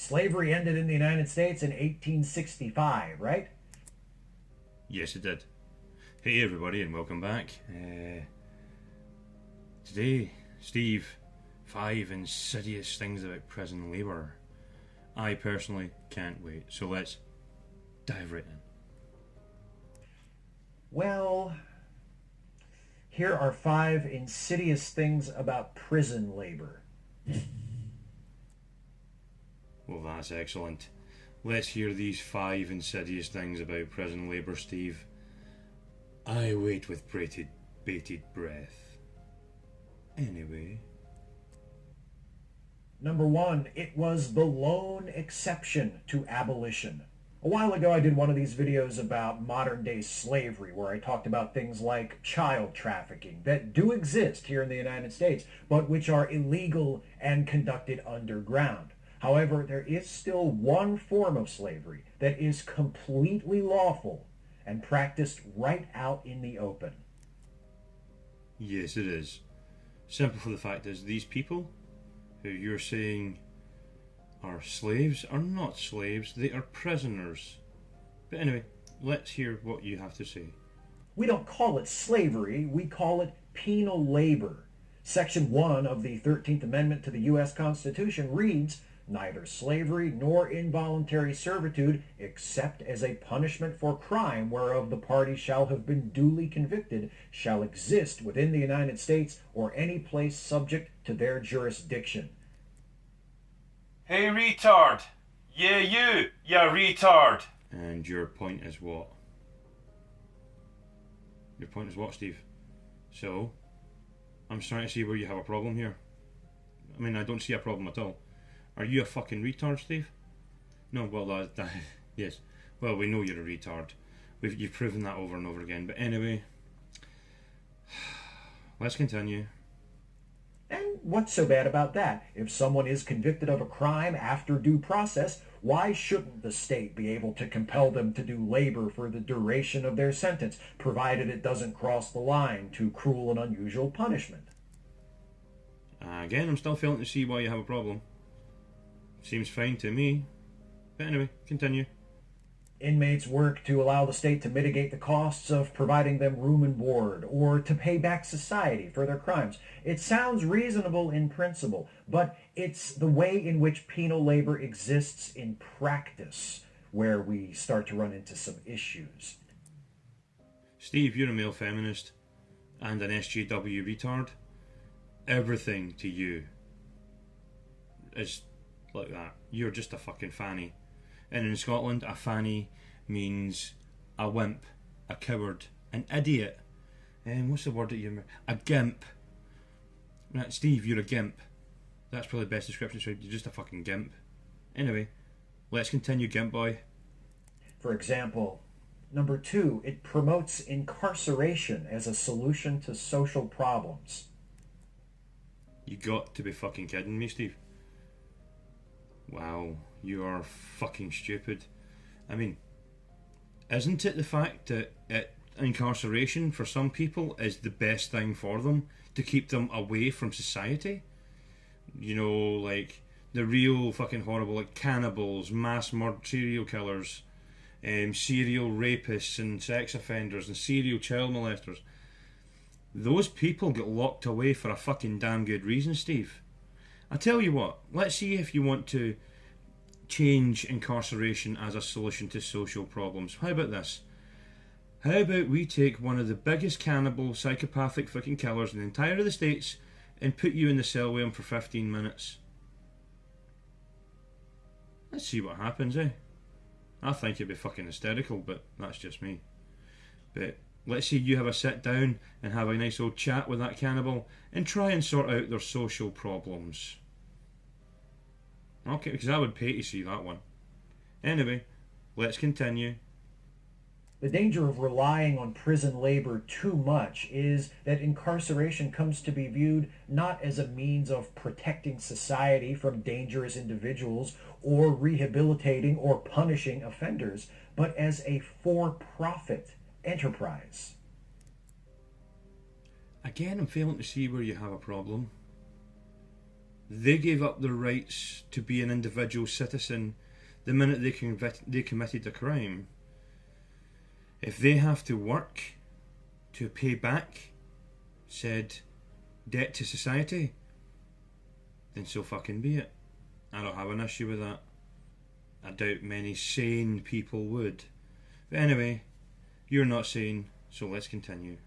Slavery ended in the United States in 1865, right? Yes, it did. Hey everybody, and welcome back. Today, Steve, 5 insidious things about prison labour. I personally can't wait, so let's dive right in. Well, here are 5 insidious things about prison labor. Well, that's excellent. Let's hear these 5 insidious things about prison labour, Steve. I wait with bated breath. Anyway. Number 1, it was the lone exception to abolition. A while ago I did one of these videos about modern day slavery where I talked about things like child trafficking that do exist here in the United States, but which are illegal and conducted underground. However, there is still one form of slavery that is completely lawful and practiced right out in the open. Yes, it is. Simple for the fact is, these people who you're saying are slaves are not slaves, they are prisoners. But anyway, let's hear what you have to say. We don't call it slavery, we call it penal labor. Section 1 of the 13th Amendment to the U.S. Constitution reads, "Neither slavery nor involuntary servitude, except as a punishment for crime whereof the party shall have been duly convicted, shall exist within the United States or any place subject to their jurisdiction." Hey retard! Yeah you retard! And your point is what? Your point is what, Steve? So, I'm starting to see where you have a problem here. I mean, I don't see a problem at all. Are you a fucking retard, Steve? No, well, yes. Well, we know you're a retard. You've proven that over and over again. But anyway, let's continue. And what's so bad about that? If someone is convicted of a crime after due process, why shouldn't the state be able to compel them to do labor for the duration of their sentence, provided it doesn't cross the line to cruel and unusual punishment? Again, I'm still failing to see why you have a problem. Seems fine to me. But anyway, continue. Inmates work to allow the state to mitigate the costs of providing them room and board, or to pay back society for their crimes. It sounds reasonable in principle, but it's the way in which penal labor exists in practice where we start to run into some issues. Steve, you're a male feminist and an SJW retard. Everything to you is like that. You're just a fucking fanny. And in Scotland, a fanny means a wimp, a coward, an idiot. What's the word that you're... A gimp. Right, Steve, you're a gimp. That's probably the best description, so you're just a fucking gimp. Anyway, let's continue, gimp boy. For example, number 2, it promotes incarceration as a solution to social problems. You got to be fucking kidding me, Steve. Wow, you are fucking stupid. I mean, isn't it the fact that incarceration for some people is the best thing for them to keep them away from society? You know, like the real fucking horrible, like cannibals, mass murder, serial killers, serial rapists and sex offenders and serial child molesters. Those people get locked away for a fucking damn good reason, Steve. I tell you what, let's see if you want to change incarceration as a solution to social problems. How about this? How about we take one of the biggest cannibal, psychopathic fucking killers in the entire of the States and put you in the cell with him for 15 minutes? Let's see what happens, eh? I think it'd be fucking hysterical, but that's just me. But let's see you have a sit down and have a nice old chat with that cannibal and try and sort out their social problems. Okay, because I would pay to see that one. Anyway, let's continue. The danger of relying on prison labor too much is that incarceration comes to be viewed not as a means of protecting society from dangerous individuals or rehabilitating or punishing offenders, but as a for-profit enterprise. Again, I'm failing to see where you have a problem. They gave up their rights to be an individual citizen the minute they committed a crime. If they have to work to pay back said debt to society, then so fucking be it. I don't have an issue with that. I doubt many sane people would. But anyway, you're not sane, so let's continue.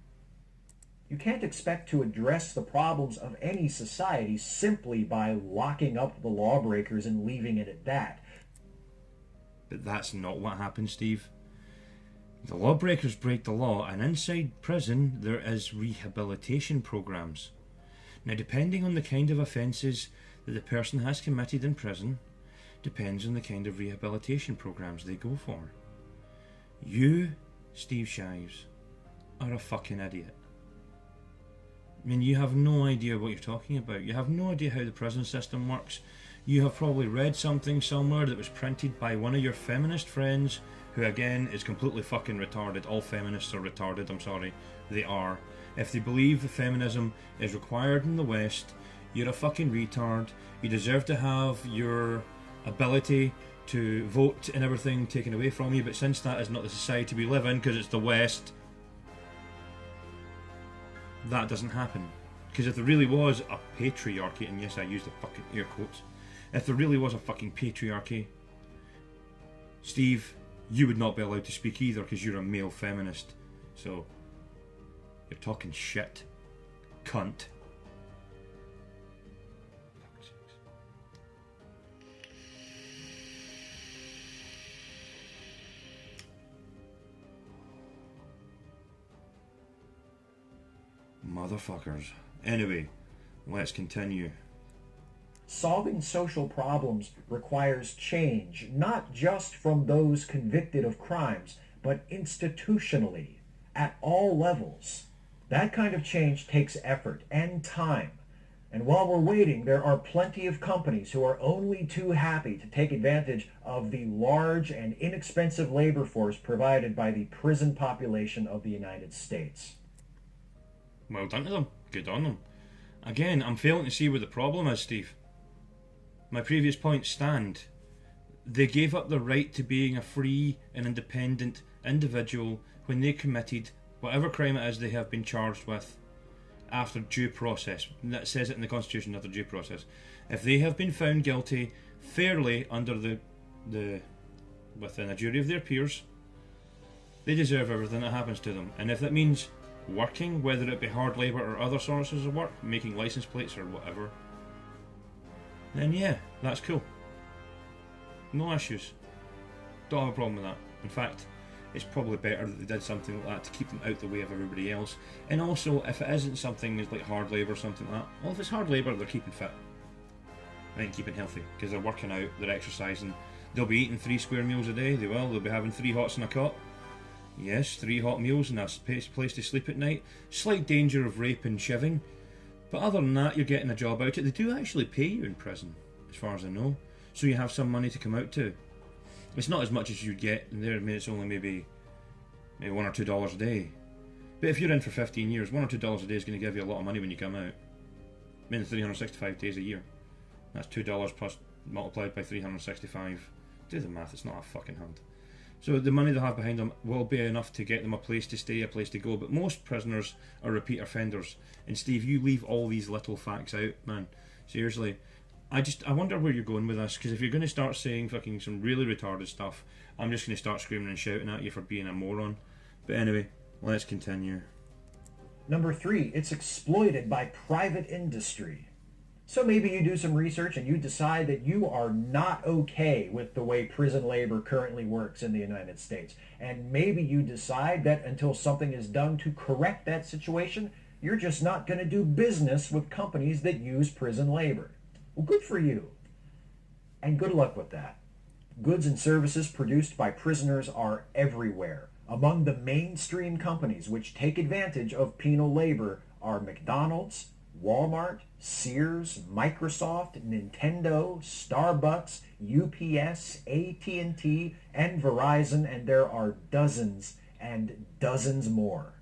You can't expect to address the problems of any society simply by locking up the lawbreakers and leaving it at that. But that's not what happens, Steve. The lawbreakers break the law, and inside prison there is rehabilitation programs. Now, depending on the kind of offences that the person has committed in prison, depends on the kind of rehabilitation programs they go for. You, Steve Shives, are a fucking idiot. I mean, you have no idea what you're talking about. You have no idea how the prison system works. You have probably read something somewhere that was printed by one of your feminist friends, who again is completely fucking retarded. All feminists are retarded, I'm sorry. They are. If they believe that feminism is required in the West, you're a fucking retard. You deserve to have your ability to vote and everything taken away from you, but since that is not the society we live in, because it's the West, that doesn't happen. Because if there really was a patriarchy, and yes, I use the fucking air quotes, if there really was a fucking patriarchy, Steve, you would not be allowed to speak either because you're a male feminist. So, you're talking shit, cunt. Motherfuckers. Anyway, let's continue. Solving social problems requires change, not just from those convicted of crimes, but institutionally, at all levels. That kind of change takes effort and time. And while we're waiting, there are plenty of companies who are only too happy to take advantage of the large and inexpensive labor force provided by the prison population of the United States. Well done to them. Good on them. Again, I'm failing to see where the problem is, Steve. My previous points stand. They gave up the right to being a free and independent individual when they committed whatever crime it is they have been charged with after due process. And that says it in the Constitution, after due process. If they have been found guilty fairly under within a jury of their peers, they deserve everything that happens to them. And if that means working, whether it be hard labour or other sources of work, making licence plates or whatever, then yeah, that's cool. No issues. Don't have a problem with that. In fact, it's probably better that they did something like that to keep them out the way of everybody else. And also, if it isn't something that's like hard labour or something like that, well, if it's hard labour, they're keeping fit. Right, keeping healthy, because they're working out, they're exercising. They'll be eating 3 square meals a day, they'll be having 3 hots in a cot. Yes, 3 hot meals and a place to sleep at night. Slight danger of rape and shivving. But other than that, you're getting a job out. They do actually pay you in prison, as far as I know. So you have some money to come out to. It's not as much as you'd get in there. I mean, it's only maybe $1 or $2 a day. But if you're in for 15 years, $1 or $2 a day is going to give you a lot of money when you come out. I mean, 365 days a year. That's $2 plus multiplied by 365. Do the math, it's not a fucking hand. So the money they'll have behind them will be enough to get them a place to stay, a place to go. But most prisoners are repeat offenders. And Steve, you leave all these little facts out, man. Seriously. I wonder where you're going with this, because if you're going to start saying fucking some really retarded stuff, I'm just going to start screaming and shouting at you for being a moron. But anyway, let's continue. Number 3, it's exploited by private industry. So maybe you do some research and you decide that you are not okay with the way prison labor currently works in the United States. And maybe you decide that until something is done to correct that situation, you're just not going to do business with companies that use prison labor. Well, good for you. And good luck with that. Goods and services produced by prisoners are everywhere. Among the mainstream companies which take advantage of penal labor are McDonald's, Walmart, Sears, Microsoft, Nintendo, Starbucks, UPS, AT&T, and Verizon, and there are dozens and dozens more.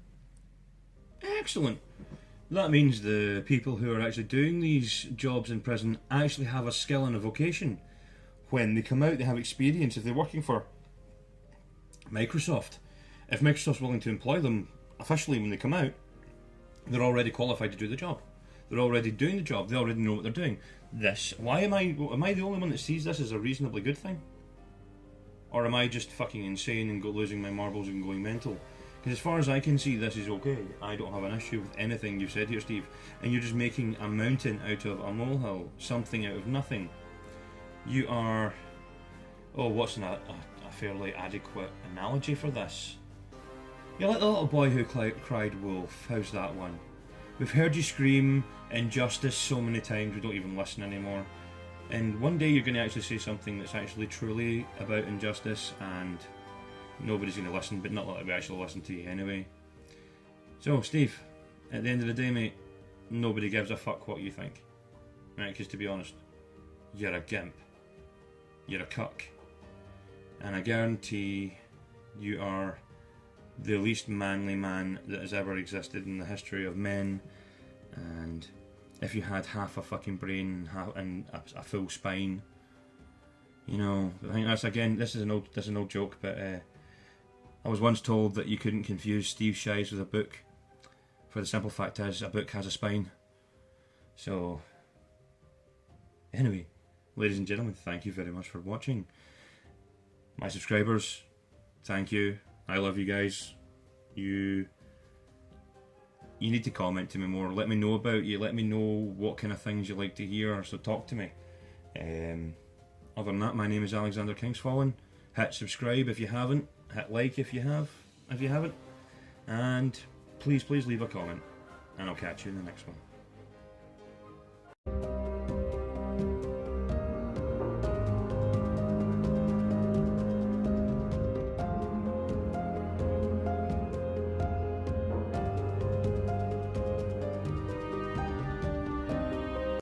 Excellent. That means the people who are actually doing these jobs in prison actually have a skill and a vocation. When they come out, they have experience. If they're working for Microsoft, if Microsoft's willing to employ them officially when they come out, they're already qualified to do the job. They're already doing the job. They already know what they're doing. Why am I the only one that sees this as a reasonably good thing? Or am I just fucking insane and losing my marbles and going mental? Because as far as I can see, this is okay. I don't have an issue with anything you've said here, Steve. And you're just making a mountain out of a molehill, something out of nothing. You are... Oh, what's a fairly adequate analogy for this? You're like the little boy who cried wolf. How's that one? We've heard you scream injustice so many times we don't even listen anymore. And one day you're going to actually say something that's actually truly about injustice, and nobody's going to listen, but not like we actually listen to you anyway. So, Steve, at the end of the day, mate, nobody gives a fuck what you think. Right, because to be honest, you're a gimp. You're a cuck. And I guarantee you are the least manly man that has ever existed in the history of men. And if you had half a fucking brain and a full spine, you know, I think that's, again, this is an old joke, but I was once told that you couldn't confuse Steve Shives with a book, for the simple fact is a book has a spine. So anyway, ladies and gentlemen, thank you very much for watching. My subscribers, thank you. I love you guys. You need to comment to me more. Let me know about you. Let me know what kind of things you like to hear. So talk to me. Other than that, my name is Alexander Kingsfallen. Hit subscribe if you haven't. Hit like if you haven't. And please leave a comment. And I'll catch you in the next one.